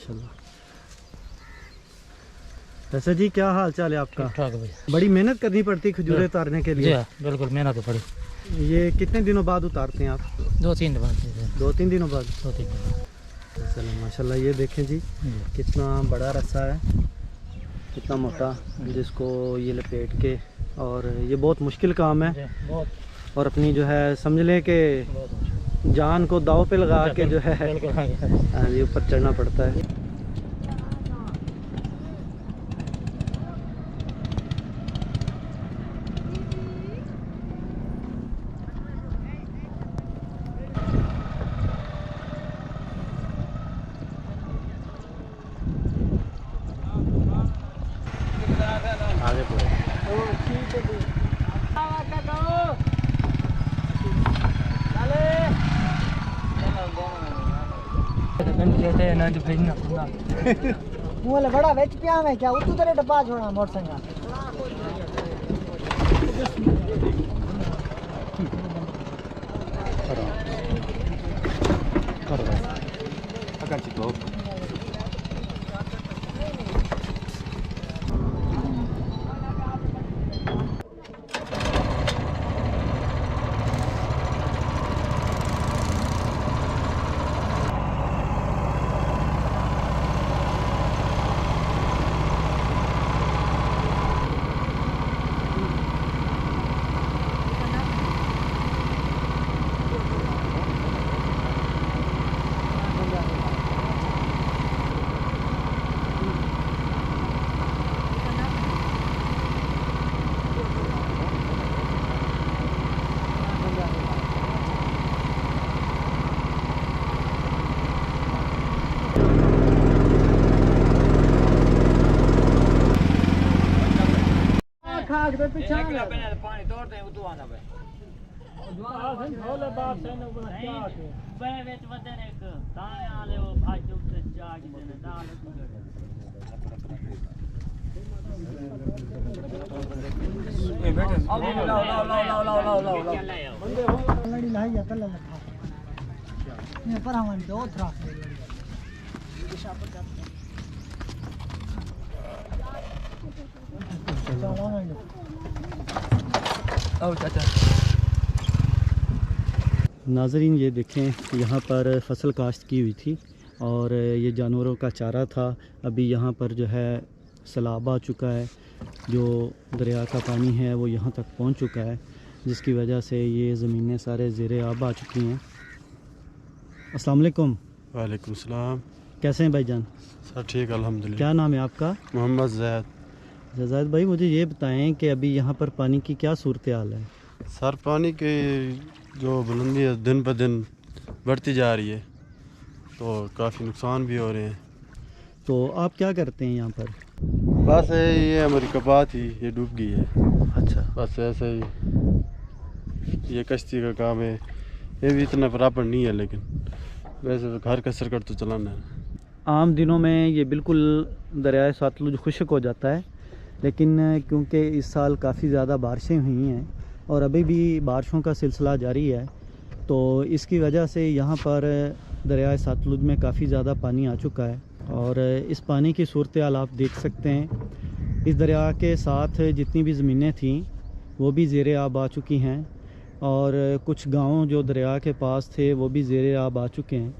माशाल्लाह। वैसे जी क्या हाल चाल है आपका? ठीक ठाक भाई। बड़ी मेहनत करनी पड़ती है खजूरें उतारने के जी लिए। हाँ, बिल्कुल मेहनत तो पड़ी। ये कितने दिनों बाद उतारते हैं आप? 2-3 दिन बाद। 2-3 दिनों बाद। 2-3 दिन बाद। माशाल्लाह माशाल्लाह। ये देखें जी कितना बड़ा रस्सा है, कितना मोटा, जिसको ये लपेट के, और ये बहुत मुश्किल काम है। बहुत। और अपनी जो है समझ लें कि जान को दाव पे लगा के जो है हाँ जी ऊपर चढ़ना पड़ता है। आगे पूरे मुँह बड़ा बेच पिया में क्या उतू तेरे डब्बा छोड़ा मोटरसाइकिल पानी तोड़ते हैं उतू आना भाई। नाज़रीन ये देखें यहाँ पर फसल काश्त की हुई थी और ये जानवरों का चारा था। अभी यहाँ पर जो है सैलाब आ चुका है, जो दरिया का पानी है वो यहाँ तक पहुँच चुका है, जिसकी वजह से ये ज़मीनें सारे ज़ेरे आब आ चुकी हैं। अस्सलाम वालेकुम। वालेकुम सलाम। कैसे हैं भाईजान? सर ठीक अल्हम्दुलिल्लाह। क्या नाम है आपका? मोहम्मद ज़ैद। जज़ाद भाई मुझे ये बताएं कि अभी यहाँ पर पानी की क्या सूरत हाल है? सर पानी की जो बुलंदी है दिन ब दिन बढ़ती जा रही है, तो काफ़ी नुकसान भी हो रहे हैं। तो आप क्या करते हैं यहाँ पर? बस ये हमारी कपात ही ये डूब गई है। अच्छा। बस ऐसे ही ये कश्ती का काम है, ये भी इतना बराबर नहीं है, लेकिन वैसे तो घर का सरकट तो चलाना है। आम दिनों में ये बिल्कुल दरियाए सतलुज खुश्क हो जाता है, लेकिन क्योंकि इस साल काफ़ी ज़्यादा बारिशें हुई हैं और अभी भी बारिशों का सिलसिला जारी है, तो इसकी वजह से यहाँ पर दरियाए सतलुज में काफ़ी ज़्यादा पानी आ चुका है। और इस पानी की सूरत हाल आप देख सकते हैं। इस दरिया के साथ जितनी भी ज़मीनें थीं वो भी ज़ेरे आब आ चुकी हैं, और कुछ गाँव जो दरिया के पास थे वो भी ज़ेरे आब आ चुके हैं।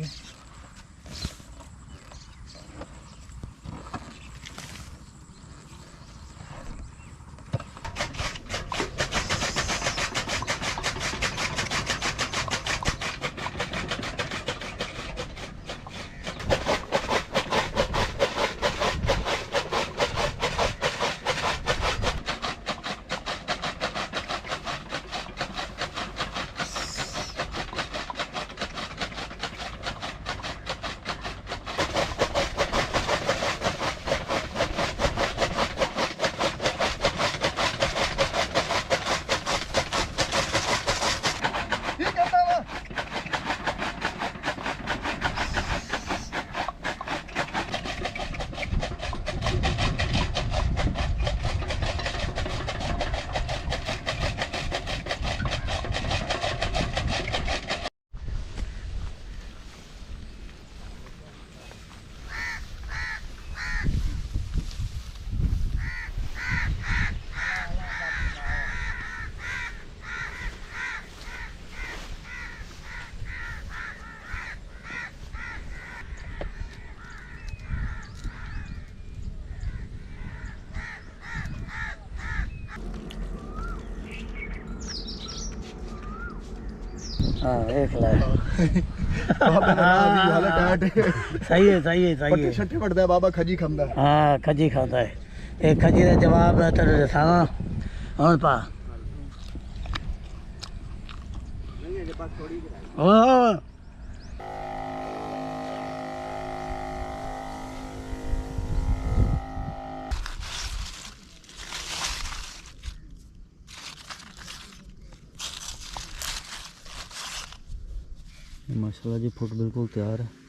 है हाँ देख ला बाबा ना भी हाल टाट सही है सही है सही पट्टे है छट्टे पड़दा है बाबा खजी खंदा है हाँ खजी खाता है एक खजी का जवाब है तेरे दसावा और पा ओ माशाल्लाह जी फुट बिल्कुल तैयार है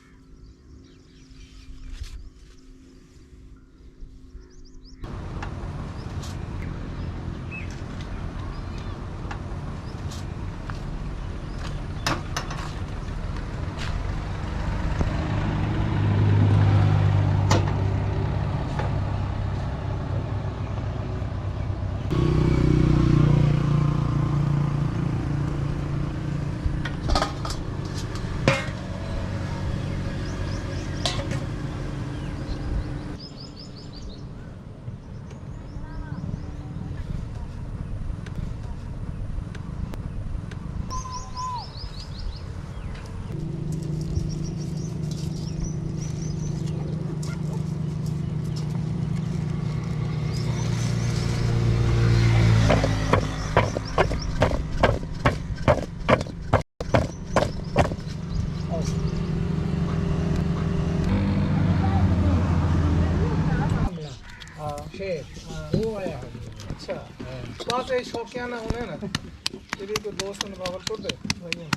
वो आया अच्छा बात है शौकियाना होने ना तेरी को दोस्त ने बाबर को दे भाई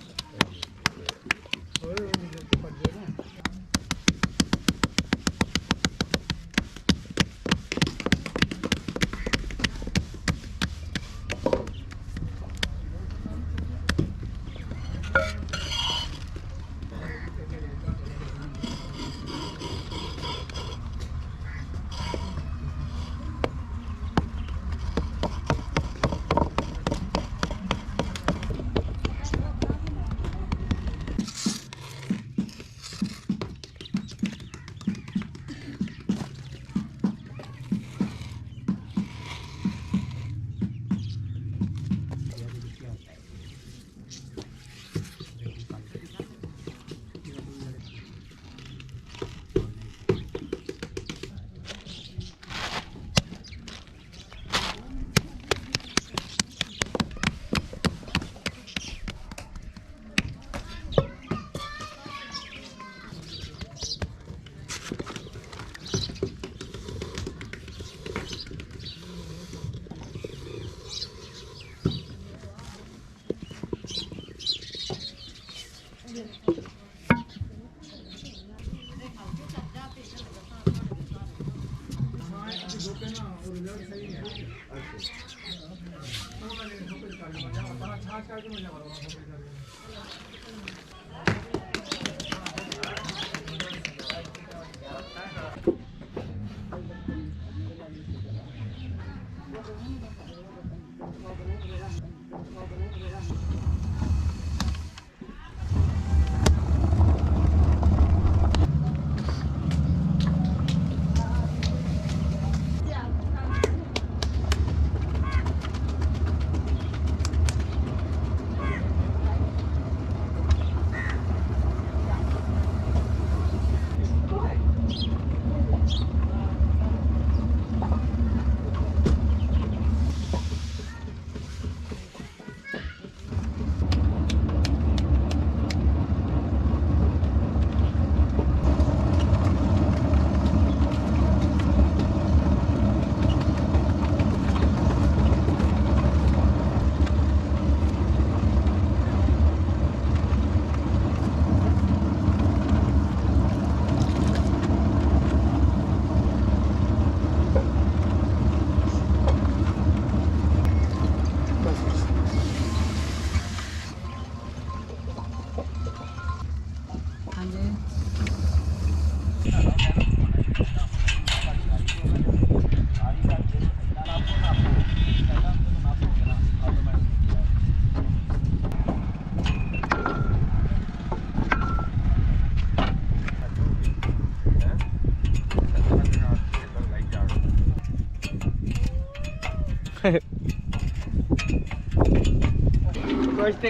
कोई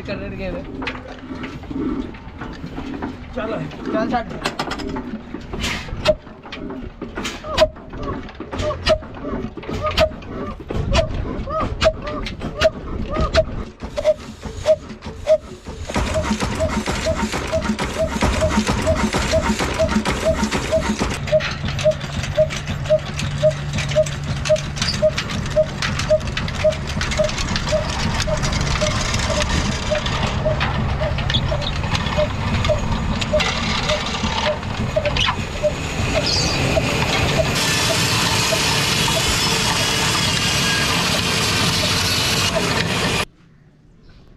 कर गए चलो चल छट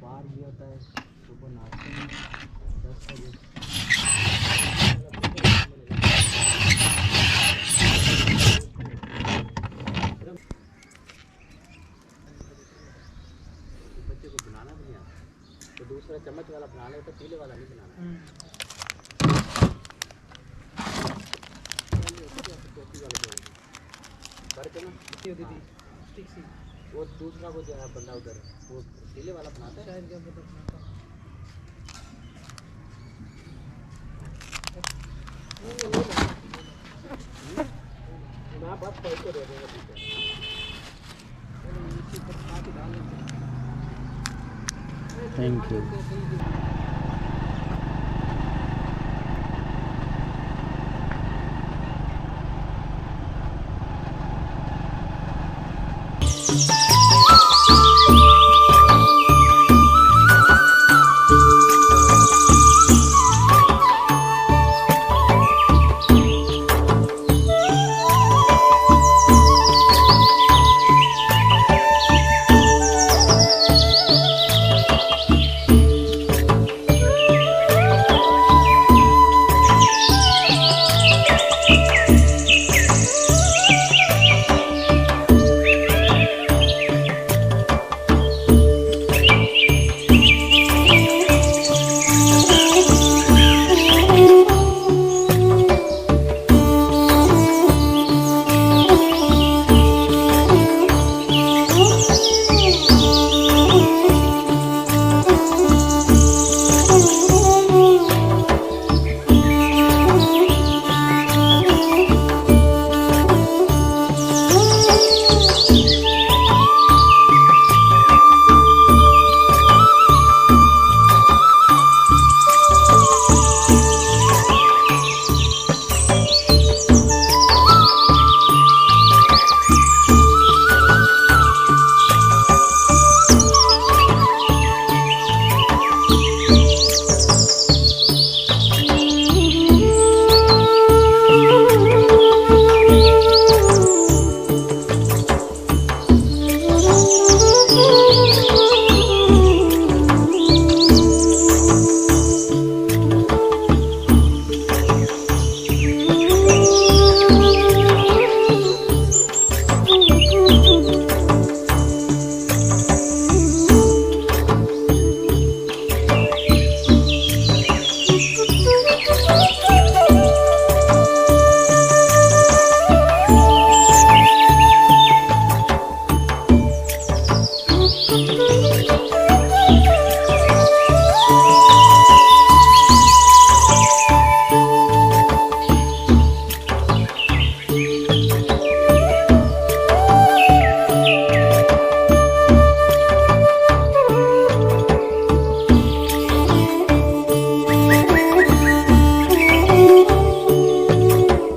बाहर ये होता है सुबह नाश्ते में 10 बजे बच्चे को बनाना भी नहीं आता तो दूसरा चम्मच वाला बना ले तो पीले वाला नहीं बनाना दीदी वो दूसरा वो जो है बंदा उधर वो पीले वाला बनाता है शायद क्या पता बनाता मैं बस पैसे दे दूंगा thank you We'll be right back.